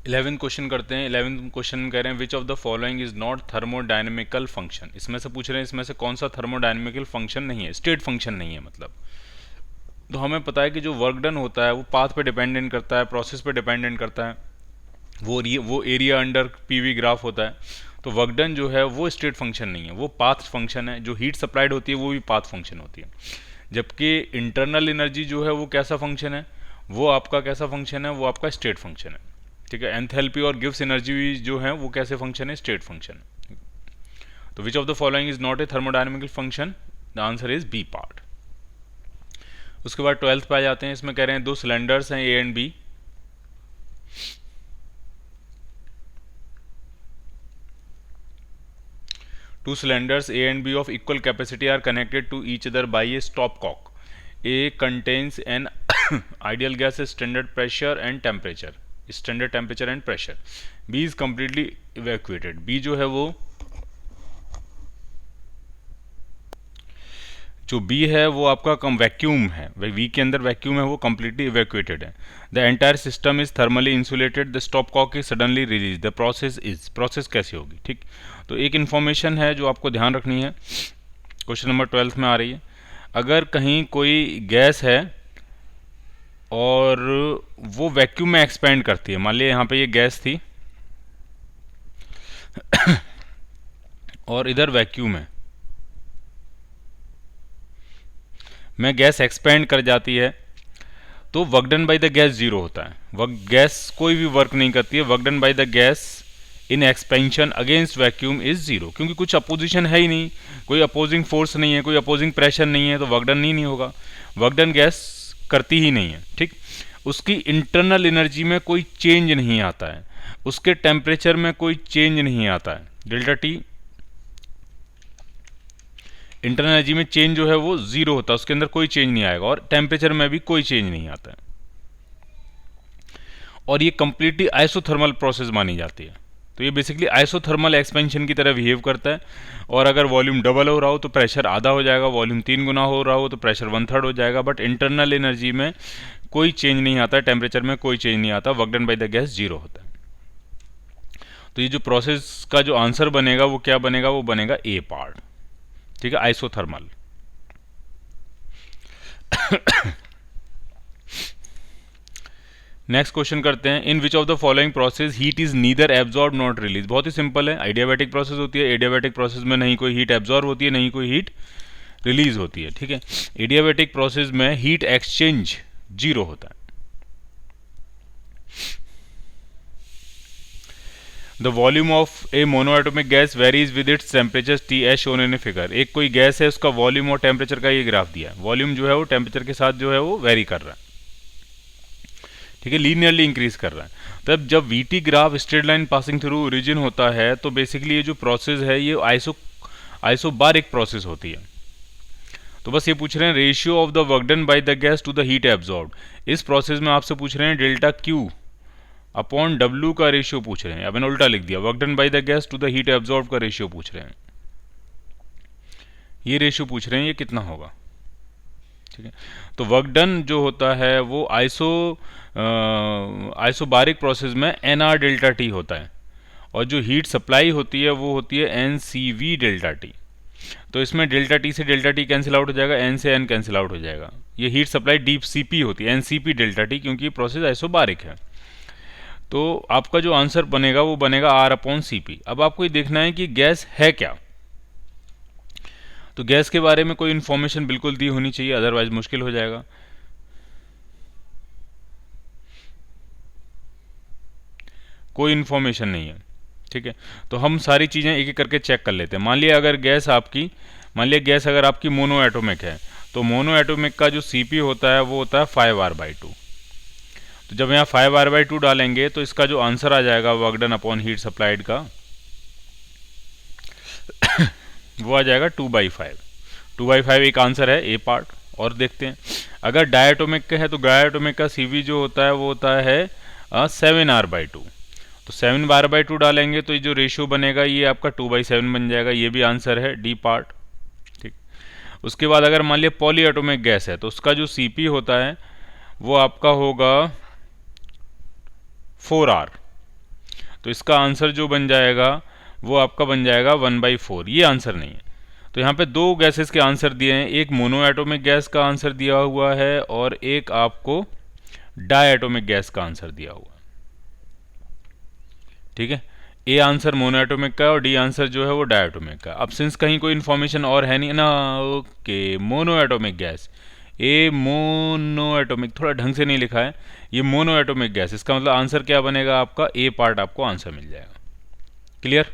11th question करते हैं। 11th question कह रहे हैं विच of the following is not thermodynamical function. इसमें से पूछ रहे हैं इसमें से कौन सा थर्मोडायनेमिकल फंक्शन नहीं है, स्टेट फंक्शन नहीं है मतलब। तो हमें पता है कि जो वर्क डन होता है वो पाथ पे डिपेंडेंट करता है, प्रोसेस पे डिपेंडेंट करता है। वो एरिया अंडर पीवी ग्राफ होता है। तो वर्क डन जो है वो स्टेट फंक्शन नहीं है, वो पाथ फंक्शन है। जो हीट सप्लाइड होती है वो भी पाथ फंक्शन होती है। जबकि इंटरनल एनर्जी जो है वो कैसा फंक्शन है, वो आपका कैसा फंक्शन है, वो आपका स्टेट फंक्शन है। ठीक है, एंथैल्पी और गिव्स एनर्जी जो है वो कैसे फंक्शन है, स्टेट फंक्शन। तो which of the following is not a thermodynamical function, the answer is B part. उसके बाद 12th पे आ जाते हैं। इसमें कह रहे हैं दो सिलेंडर्स हैं A and B. Two cylinders A and B of equal capacity are connected to each other by a stopcock. A contains an ideal gas standard pressure and temperature. Standard temperature and pressure. B is completely evacuated. B जो है वो जो B है वो आपका कम vacuum है, we के अंदर वैक्यूम है, वो कम्प्लीटली इवैक्यूएटेड है। The entire system is thermally insulated, the stopcock is suddenly release, the process कैसी होगी। ठीक, तो एक इन्फॉर्मेशन है जो आपको ध्यान रखनी है, क्वेश्चन नंबर 12 में आ रही है। अगर कहीं कोई गैस है और वो वैक्यूम में एक्सपेंड करती है, मान लिया यहाँ पे ये गैस थी और इधर वैक्यूम है, में गैस एक्सपेंड कर जाती है, तो work done by the gas zero होता है। गैस कोई भी वर्क नहीं करती है। Work done by the gas in expansion against vacuum is zero, क्योंकि कुछ अपोजिशन है ही नहीं, कोई अपोजिंग फोर्स नहीं है, कोई अपोजिंग प्रेशर नहीं है, तो वर्क डन ही नहीं होगा। वर्क डन गैस करती ही नहीं है। ठीक, उसकी इंटरनल एनर्जी में कोई चेंज नहीं आता है, उसके टेम्परेचर में कोई चेंज नहीं आता है। डेल्टा टी इंटरनल एनर्जी में चेंज जो है वो जीरो होता है, उसके अंदर कोई चेंज नहीं आएगा, और टेम्परेचर में भी कोई चेंज नहीं आता है। और ये कंप्लीटली आइसोथर्मल प्रोसेस मानी जाती है। तो ये बेसिकली आइसोथर्मल एक्सपेंशन की तरह बिहेव करता है। और अगर वॉल्यूम डबल हो रहा हो तो प्रेशर आधा हो जाएगा, वॉल्यूम 3 गुना हो रहा हो तो प्रेशर 1/3 हो जाएगा। बट इंटरनल एनर्जी में कोई चेंज नहीं आता है, टेम्परेचर में कोई चेंज नहीं आता, work done by the gas zero होता है। तो ये जो प्रोसेस का जो आंसर बनेगा वो क्या बनेगा, वो बनेगा ए पार्ट। ठीक है, आइसोथर्मल। नेक्स्ट क्वेश्चन करते हैं। In which of the following process heat is neither absorb not release. बहुत ही सिंपल है, आइडियाबैटिक प्रोसेस होती है। एडियाबैटिक प्रोसेस में नहीं कोई हीट एब्जॉर्ब होती है, नहीं कोई हीट रिलीज होती है। ठीक है, एडियाबैटिक प्रोसेस में हीट एक्सचेंज जीरो होता है। The volume of a monoatomic gas varies with its temperature T as shown in a figure. एक कोई गैस है, उसका वॉल्यूम और टेम्परेचर का ये ग्राफ दिया है। वॉल्यूम जो है वो टेम्परेचर के साथ जो है वो वेरी कर रहा है। ठीक है, लीनियरली इंक्रीज कर रहा है। तब जब VT graph straight line passing through origin होता है, तो बेसिकली ये जो प्रोसेस है ये आइसोबारिक प्रोसेस होती है। तो बस ये पूछ रहे हैं ratio of the work done by the gas to the heat absorb. इस प्रोसेस में आपसे पूछ रहे हैं डेल्टा क्यू अपॉन डब्ल्यू का रेशियो पूछ रहे हैं। अब मैंने उल्टा लिख दिया, work done by the gas to the heat absorb का रेशियो पूछ रहे हैं। ये रेशियो पूछ रहे हैं, ये कितना होगा। ठीक है, तो वर्क डन जो होता है वो आइसोबारिक प्रोसेस में एनआर डेल्टा टी होता है, और जो हीट सप्लाई होती है वो होती है एनसीवी डेल्टा टी। तो इसमें डेल्टा टी से डेल्टा टी कैंसिल आउट हो जाएगा, एन से एन कैंसिल आउट हो जाएगा। ये हीट सप्लाई डीप सीपी होती है, एनसीपी डेल्टा टी, क्योंकि ये प्रोसेस आइसोबारिक है। तो आपका जो आंसर बनेगा वो बनेगा आर अपॉन सी पी। अब आपको ये देखना है कि गैस है क्या। तो गैस के बारे में कोई इन्फॉर्मेशन बिल्कुल दी होनी चाहिए, अदरवाइज मुश्किल हो जाएगा। कोई इन्फॉर्मेशन नहीं है। ठीक है, तो हम सारी चीज़ें एक एक करके चेक कर लेते हैं। मान लिया गैस अगर आपकी मोनो एटोमिक है, तो मोनो एटोमिक का जो सीपी होता है वो होता है 5R/2। तो जब यहाँ 5R/2 डालेंगे तो इसका जो आंसर आ जाएगा work done upon heat supplied का वो आ जाएगा 2/5। 2/5 एक आंसर है, ए पार्ट। और देखते हैं, अगर डायटोमिक का है तो डायटोमिक का सीवी जो होता है वो होता है 7R/2। तो 7R/2 डालेंगे तो ये जो रेशियो बनेगा ये आपका 2/7 बन जाएगा। ये भी आंसर है, डी पार्ट। ठीक, उसके बाद अगर मान लिया पॉली एटोमिक गैस है तो उसका जो सीपी होता है वो आपका होगा 4R। तो इसका आंसर जो बन जाएगा वो आपका बन जाएगा 1/4। ये आंसर नहीं है। तो यहाँ पे दो गैसेस के आंसर दिए हैं, एक मोनो एटॉमिक गैस का आंसर दिया हुआ है और एक आपको डाई एटॉमिक गैस का आंसर दिया हुआ है। ठीक है, ए आंसर मोनो एटॉमिक का और डी आंसर जो है वो डाई एटॉमिक का। अब सिंस कहीं कोई इन्फॉर्मेशन और है नहीं ना, ओके, मोनो एटॉमिक गैस, ए मोनो एटॉमिक, थोड़ा ढंग से नहीं लिखा है, ये मोनो एटॉमिक गैस, इसका मतलब आंसर क्या बनेगा आपका, ए पार्ट आपको आंसर मिल जाएगा। क्लियर?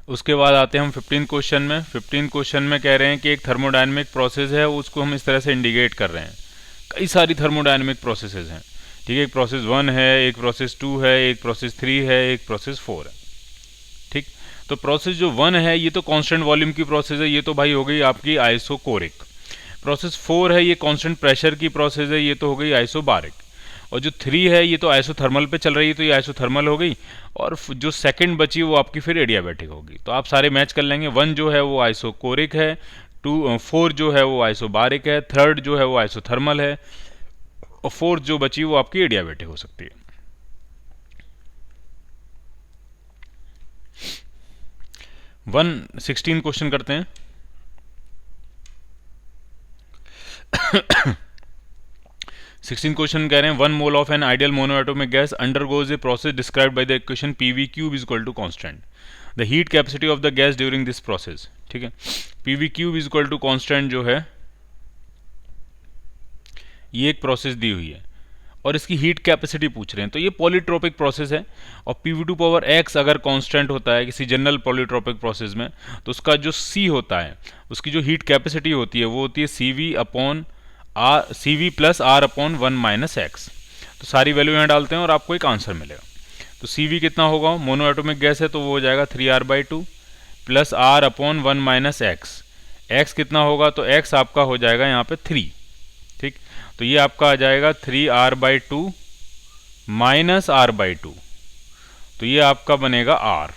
उसके बाद आते हैं हम 15 क्वेश्चन में। 15 क्वेश्चन में कह रहे हैं कि एक थर्मोडायनेमिक प्रोसेस है, उसको हम इस तरह से इंडिकेट कर रहे हैं। कई सारी थर्मोडायनेमिक प्रोसेसेस हैं। ठीक है, एक प्रोसेस 1 है, एक प्रोसेस 2 है, एक प्रोसेस 3 है, एक प्रोसेस 4 है। ठीक, तो प्रोसेस जो 1 है ये तो कांस्टेंट वॉल्यूम की प्रोसेस है, ये तो भाई हो गई आपकी आइसोकोरिक। प्रोसेस 4 है ये कांस्टेंट प्रेशर की प्रोसेस है, ये तो हो गई आइसोबारिक। और जो 3 है ये तो आइसोथर्मल पे चल रही है, तो ये आइसोथर्मल हो गई। और जो सेकंड बची वो आपकी फिर एडियाबैटिक होगी। तो आप सारे मैच कर लेंगे। 1 जो है वो आइसोकोरिक है, 4 जो है वो आइसोबारिक है, 3rd जो है वो आइसोथर्मल है, और 4th जो बची वो आपकी एडियाबैटिक हो सकती है। वन 16 क्वेश्चन करते हैं। 16 क्वेश्चन कह रहे हैं 1 mole of an ideal monoatomic gas undergoes a process described by the equation PV cube is equal to constant. The heat capacity of the gas during this process. ठीक है, PV cube is equal to constant जो है ये एक process दी हुई है और इसकी हीट कैपेसिटी पूछ रहे हैं। तो ये पॉलीट्रोपिक प्रोसेस है और पीवी2 पावर एक्स अगर कांस्टेंट होता है किसी जनरल पॉलीट्रोपिक प्रोसेस में, तो उसका जो सी होता है, उसकी जो हीट कैपेसिटी होती है वो होती है CV plus R upon 1 minus x. तो सारी वैल्यू यहाँ डालते हैं और आपको एक आंसर मिलेगा। तो CV कितना होगा, मोनो एटॉमिक गैस है तो वो हो जाएगा 3R/2 plus R upon 1 minus x. X कितना होगा, तो एक्स आपका हो जाएगा यहाँ पे 3। ठीक, तो ये आपका आ जाएगा 3R/2 माइनस R/2, तो ये आपका बनेगा R।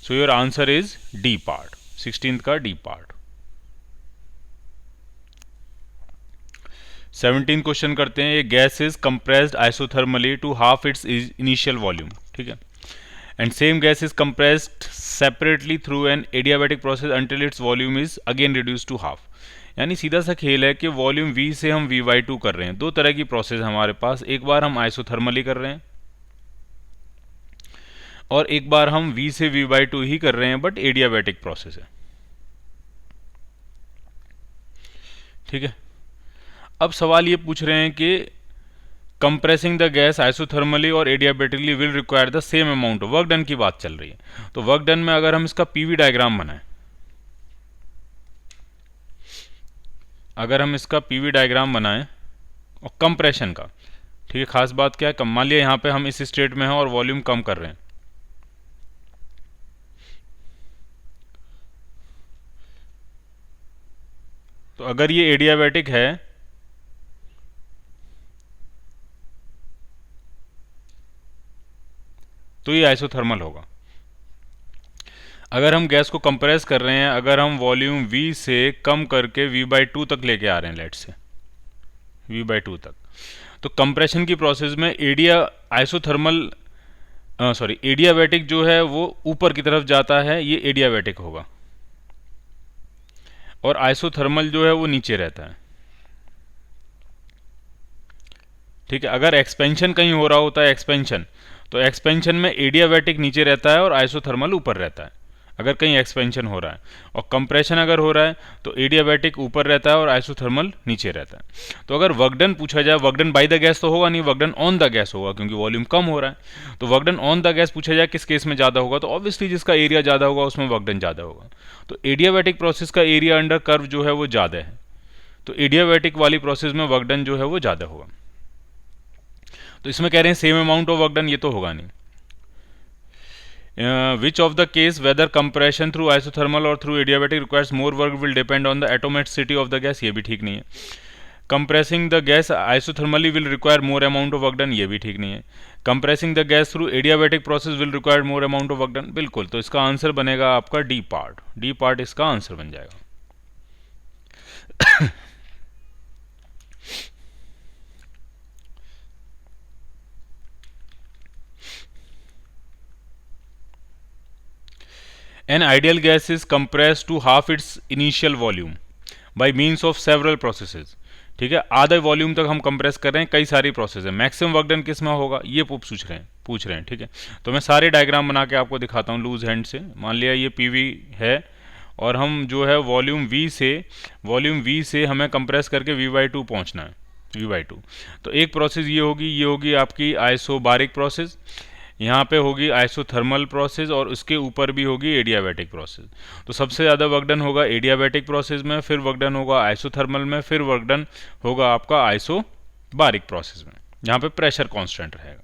So your answer is D part, 16th का डी पार्ट। 17 क्वेश्चन करते हैं। ये gas is compressed isothermally to half its initial volume. ठीक है, and same gas is compressed separately through an adiabatic process until its volume is again reduce to half. यानी सीधा सा खेल है कि वॉल्यूम V से हम V/2 कर रहे हैं। दो तरह की प्रोसेस हमारे पास, एक बार हम आइसोथर्मली कर रहे हैं और एक बार हम V से V/2 ही कर रहे हैं, बट एडियाबैटिक प्रोसेस है। ठीक है, अब सवाल ये पूछ रहे हैं कि कंप्रेसिंग द गैस आइसोथर्मली और adiabatically will require the same amount of work done की बात चल रही है। तो वर्क डन में अगर हम इसका पीवी डायग्राम बनाएं, अगर हम इसका पीवी डायग्राम बनाएं और कंप्रेशन का, ठीक है, खास बात क्या है, मान लिया यहाँ पे हम इस स्टेट में हैं और वॉल्यूम कम कर रहे हैं, तो अगर ये एडियाबैटिक है तो ये आइसोथर्मल होगा। अगर हम गैस को कंप्रेस कर रहे हैं, अगर हम वॉल्यूम V से कम करके V/2 तक लेके आ रहे हैं, लेट से V/2 तक, तो कंप्रेशन की प्रोसेस में एडियाबैटिक जो है वो ऊपर की तरफ जाता है, ये एडियाबैटिक होगा, और आइसोथर्मल जो है वो नीचे रहता है। ठीक है, अगर एक्सपेंशन कहीं हो रहा होता है, एक्सपेंशन, तो एक्सपेंशन में एडियाबैटिक नीचे रहता है और आइसोथर्मल ऊपर रहता है, अगर कहीं एक्सपेंशन हो रहा है। और कंप्रेशन अगर हो रहा है तो एडियाबैटिक ऊपर रहता है और आइसोथर्मल नीचे रहता है। तो अगर वर्क डन पूछा जाए, work done by the gas तो होगा नहीं, work done on the gas होगा, क्योंकि वॉल्यूम कम हो रहा है। तो work done on the gas पूछा जाए किस केस में ज़्यादा होगा, तो ऑब्वियसली जिसका एरिया ज़्यादा होगा उसमें वर्क डन ज़्यादा होगा। तो एडियाबैटिक प्रोसेस का एरिया अंडर कर्व जो है वो ज़्यादा है, तो एडियाबैटिक वाली प्रोसेस में वर्क डन जो है वो ज़्यादा होगा। तो इसमें कह रहे हैं same amount of work done, ये तो होगा नहीं। Which of the case whether compression through isothermal or through adiabatic requires more work will depend on the atomicity of the gas, ये भी ठीक नहीं है। Compressing the gas isothermally will require more amount of work done, ये भी ठीक नहीं है। Compressing the gas through adiabatic process will require more amount of work done, बिल्कुल। तो इसका आंसर बनेगा आपका डी पार्ट, डी पार्ट इसका आंसर बन जाएगा। An ideal gas is compress to half its initial volume by means of several processes. ठीक है, आधे वॉल्यूम तक हम कंप्रेस कर रहे हैं, कई सारी प्रोसेस है। मैक्सिमम वर्क डन किस में होगा, ये पूछ रहे हैं। ठीक है, तो मैं सारे डायग्राम बना के आपको दिखाता हूँ लूज हैंड से। मान लिया ये पीवी है और हम जो है वॉल्यूम वी से हमें कंप्रेस करके V/2 पहुंचना है, V/2। तो एक प्रोसेस ये होगी आपकी आइसोबारिक प्रोसेस, यहाँ पे होगी आइसोथर्मल प्रोसेस और उसके ऊपर भी होगी एडियाबैटिक प्रोसेस। तो सबसे ज़्यादा वर्क डन होगा एडियाबैटिक प्रोसेस में, फिर वर्क डन होगा आइसोथर्मल में, फिर वर्क डन होगा आपका आइसोबारिक प्रोसेस में, जहाँ पे प्रेशर कांस्टेंट रहेगा।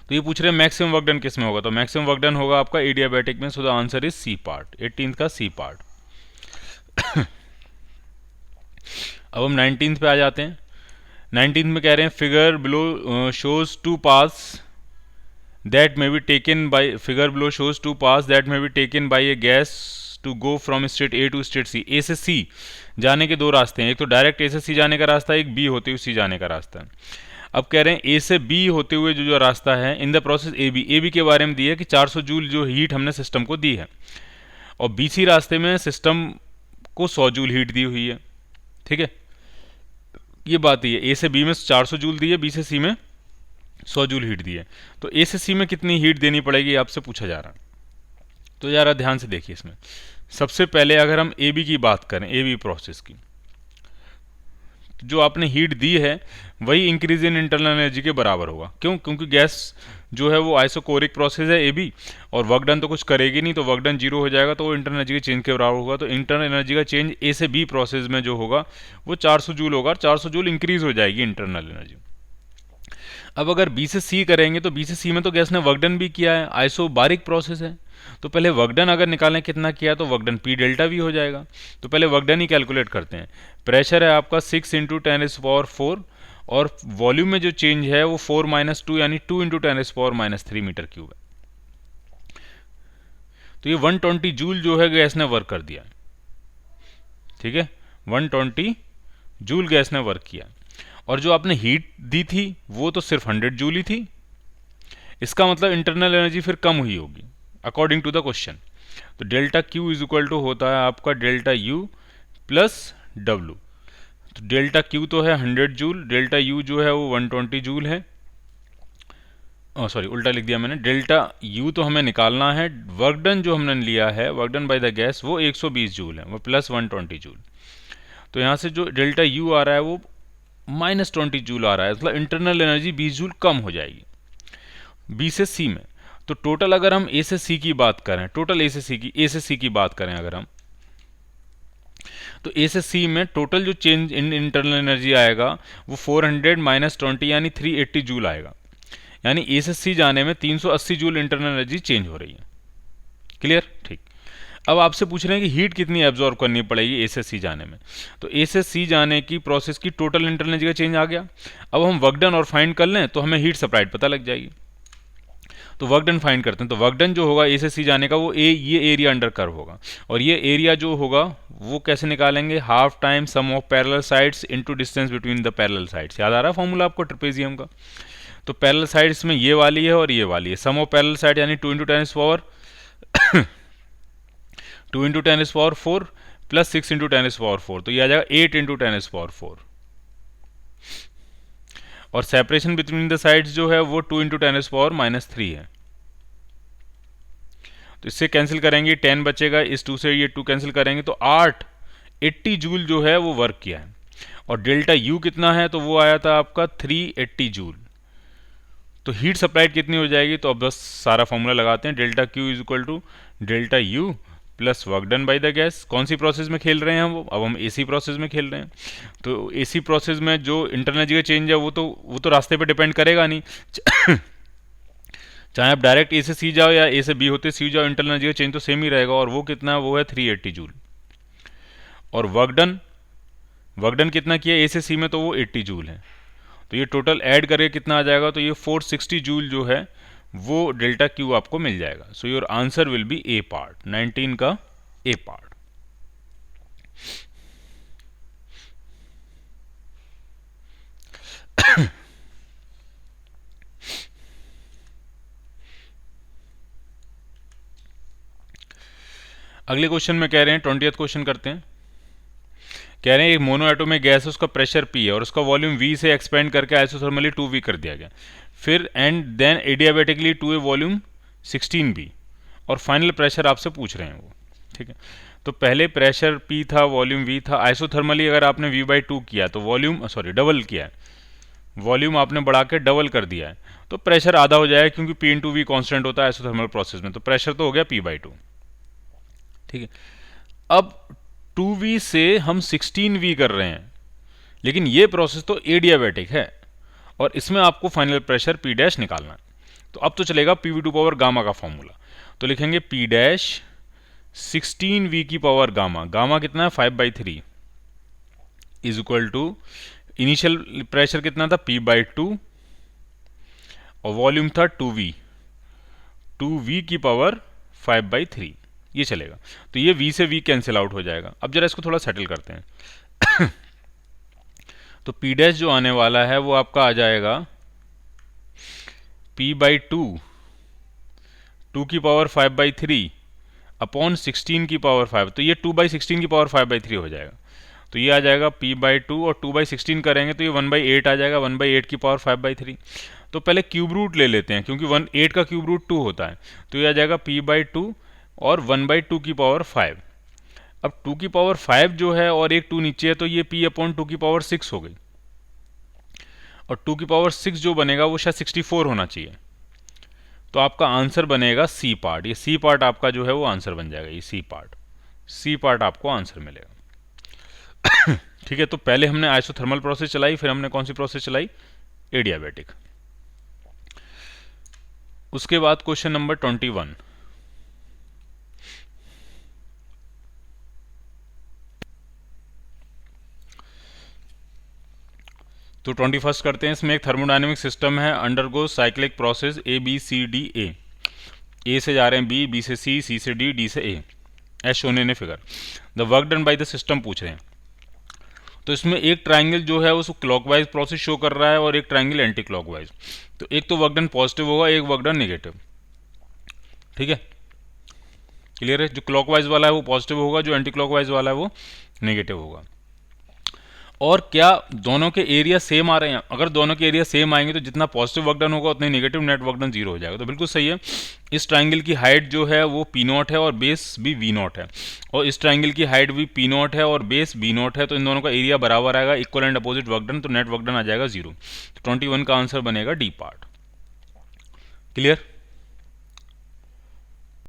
तो ये पूछ रहे हैं मैक्सिमम वर्क डन किस में होगा, तो मैक्सिमम वर्क डन होगा आपका एडियाबैटिक में। So the answer is C part, 18th का सी पार्ट। अब हम 19th पे आ जाते हैं। 19th में कह रहे हैं figure below shows two paths that may be taken by figure below shows two paths that may be taken by a gas to go from state A to state C। A से C जाने के दो रास्ते हैं, एक तो direct A से C जाने का रास्ता है, एक B होते हुए C जाने का रास्ता है। अब कह रहे हैं A से B होते हुए जो रास्ता है in the process A B के बारे में दिया कि 400 जूल जो हीट हमने सिस्टम को दी है, और BC रास्ते में सिस्टम को 100 जूल हीट दी हुई है। ठीक है, ये बात ही है, A से B में 400 जूल दी है, B से C में 100 जूल हीट दी है। तो ए से सी में कितनी हीट देनी पड़ेगी आपसे पूछा जा रहा है। तो ज़रा ध्यान से देखिए इसमें। सबसे पहले अगर हम ए बी की बात करें, ए बी प्रोसेस की, तो जो आपने हीट दी है वही इंक्रीज इन इंटरनल एनर्जी के बराबर होगा। क्यों? क्योंकि गैस जो है वो आइसोकोरिक प्रोसेस है ए बी, और वर्क डन तो कुछ करेगी नहीं, तो वर्क डन जीरो हो जाएगा, तो वो इंटरनल एनर्जी के चेंज के बराबर होगा। तो इंटरनल एनर्जी का चेंज ए से बी प्रोसेस में जो होगा वो 400 जूल होगा, और 400 जूल इंक्रीज हो जाएगी इंटरनल एनर्जी। अब अगर बी से सी करेंगे तो बी से सी में तो गैस ने वर्क डन भी किया है, आइसोबारिक प्रोसेस है, तो पहले वर्क डन अगर निकालें कितना किया तो work done P delta we हो जाएगा। तो पहले वर्क डन ही कैलकुलेट करते हैं। प्रेशर है आपका 6 × 10⁻⁴, और वॉल्यूम में जो चेंज है वो 4 - 2 यानी 2 × 10⁻³ मीटर क्यूब है। तो ये 120 जूल जो है गैस ने वर्क कर दिया। ठीक है, 120 जूल गैस ने वर्क किया, और जो आपने हीट दी थी वो तो सिर्फ 100 जूल ही थी। इसका मतलब इंटरनल एनर्जी फिर कम हुई होगी अकॉर्डिंग टू द क्वेश्चन। तो delta Q is equal to होता है आपका डेल्टा यू प्लस डब्लू। तो डेल्टा क्यू तो है 100 जूल, डेल्टा यू जो है वो 120 जूल है। सॉरी, उल्टा लिख दिया मैंने। डेल्टा यू तो हमें निकालना है, वर्क डन जो हमने लिया है, work done by the gas, वो 120 जूल है, वो प्लस 120 जूल। तो यहाँ से जो डेल्टा यू आ रहा है वो -20 जूल आ रहा है, मतलब इंटरनल एनर्जी 20 जूल कम हो जाएगी बी से सी में। तो टोटल अगर हम ए से सी की बात करें, टोटल ए से सी की बात करें अगर हम, तो ए से सी में टोटल जो चेंज इन इंटरनल एनर्जी आएगा वो 400 - 20 यानी 380 जूल आएगा। यानी ए से सी जाने में 380 जूल इंटरनल एनर्जी चेंज हो रही है। क्लियर? ठीक। अब आपसे पूछ रहे हैं कि हीट कितनी एब्जॉर्ब करनी पड़ेगी ए से सी जाने में। तो ए से सी जाने की प्रोसेस की टोटल इंटरनल एनर्जी का चेंज आ गया। अब हम वर्क डन और फाइंड कर लें तो हमें हीट सप्लाइड पता लग जाएगी। तो वर्क डन फाइंड करते हैं। तो वर्क डन जो होगा ए से सी जाने का वो ये एरिया अंडर कर्व होगा, और ये एरिया जो होगा वो कैसे निकालेंगे, half time sum of parallel sides into distance between the parallel sides. याद आ रहा है फॉर्मूला आपको ट्रेपेजियम का? तो पैरेलल साइड्स में ये वाली है और ये वाली है, सम ऑफ पैरेलल साइड यानी 2 × 10⁻4 प्लस 6 × 10⁻4, तो ये आ जाएगा 8 × 10⁻4। और सेपरेशन बिटवीन द साइड्स जो है वो 2 × 10⁻³ है। तो इससे कैंसिल करेंगे 10 बचेगा, इस 2 से ये 2 कैंसिल करेंगे तो 80 जूल जो है वो वर्क किया है। और डेल्टा यू कितना है, तो वो आया था आपका 380 जूल। तो हीट सप्लाइड कितनी हो जाएगी, तो अब बस सारा फॉर्मूला लगाते हैं। Delta Q is equal to delta U plus work done by the gas. कौन सी प्रोसेस में खेल रहे हैं हम? अब हम एसी प्रोसेस में खेल रहे हैं। तो एसी प्रोसेस में जो इंटरनल एनर्जी का चेंज है वो तो रास्ते पे डिपेंड करेगा नहीं। चाहे आप डायरेक्ट ए से सी जाओ या ए से बी होते सी जाओ, इंटरनल एनर्जी का चेंज तो सेम ही रहेगा, और वो कितना है, वो है 380 जूल। और वर्क डन कितना किया ए से सी में, तो वो 80 जूल है। तो ये टोटल ऐड करके कितना आ जाएगा, तो ये 460 जूल जो है वो डेल्टा क्यू आपको मिल जाएगा। सो your answer will be A part, 19 का ए पार्ट। अगले क्वेश्चन में कह रहे हैं 20th क्वेश्चन करते हैं। कह रहे हैं एक मोनो एटॉमिक गैस है, उसका प्रेशर P है और उसका वॉल्यूम V से एक्सपेंड करके आइसोथर्मली 2V कर दिया गया, फिर and then adiabatically to a volume 16V, और फाइनल प्रेशर आपसे पूछ रहे हैं वो। ठीक है, तो पहले प्रेशर P था, वॉल्यूम V था, आइसोथर्मली अगर आपने V/2 किया तो वॉल्यूम डबल किया है, वॉल्यूम आपने बढ़ा के डबल कर दिया है, तो प्रेशर आधा हो जाएगा, क्योंकि P/V कांस्टेंट होता है आइसोथर्मल प्रोसेस में, तो प्रेशर तो हो गया P/2। ठीक है, अब 2V से हम 16V कर रहे हैं, लेकिन ये प्रोसेस तो एडियाबेटिक है और इसमें आपको फाइनल प्रेशर P डैश निकालना है। तो अब तो चलेगा PV2 पावर गामा का फॉर्मूला, तो लिखेंगे P डैश 16V की पावर गामा, गामा कितना है 5/3 is equal to initial pressure कितना था P/2 और वॉल्यूम था 2V, 2V की पावर 5/3, ये चलेगा। तो ये V से V कैंसिल आउट हो जाएगा। अब जरा इसको थोड़ा सेटल करते हैं तो P डैश जो आने वाला है वो आपका आ जाएगा P/2 2 की पावर 5/3 अपॉन 16 की पावर 5, तो ये 2/16 की पावर 5/3 हो जाएगा। तो ये आ जाएगा P/2 और 2/16 करेंगे तो ये 1/8 आ जाएगा, 1/8 की पावर 5/3। तो पहले क्यूब रूट ले लेते हैं, क्योंकि 8 का क्यूब रूट 2 होता है, तो ये आ जाएगा P/2 और 1/2 की पावर 5। अब 2 की पावर 5 जो है और एक 2 नीचे है, तो ये P/2 की पावर 6 हो गई, और 2 की पावर 6 जो बनेगा वो शायद 64 होना चाहिए। तो आपका आंसर बनेगा C पार्ट, ये C पार्ट आपका जो है वो आंसर बन जाएगा, ये C पार्ट आपको आंसर मिलेगा। ठीक है, तो पहले हमने आइसोथर्मल प्रोसेस चलाई, फिर हमने कौन सी प्रोसेस चलाई, एडियाबेटिक। उसके बाद क्वेश्चन नंबर 21। तो 21 करते हैं। इसमें एक थर्मोडायनेमिक सिस्टम है, undergo cyclic process ABCD A से जा रहे हैं B से C से D से A, as shown in a figure. The work done by the system पूछ रहे हैं। तो इसमें एक ट्राइंगल जो है वो क्लॉकवाइज प्रोसेस शो कर रहा है और एक ट्राइंगल एंटी क्लॉकवाइज। तो एक तो वर्क डन पॉजिटिव होगा, एक वर्क डन नेगेटिव। ठीक है, क्लियर है? जो क्लॉकवाइज वाला है वो पॉजिटिव होगा, जो एंटी क्लॉकवाइज वाला है वो नेगेटिव होगा। और क्या दोनों के एरिया सेम आ रहे हैं? अगर दोनों के एरिया सेम आएंगे तो जितना पॉजिटिव वर्क डन होगा उतना ही नेगेटिव नेट वर्क डन 0 हो जाएगा। तो बिल्कुल सही है। इस ट्राइंगल की हाइट जो है वो P0 है और बेस भी V0 है, और इस ट्राइंगल की हाइट भी P0 है और बेस V0 है, तो इन दोनों का एरिया बराबर आएगा, equal and opposite work done, तो नेट वर्क डन आ जाएगा 0। तो 21 का आंसर बनेगा D पार्ट। क्लियर?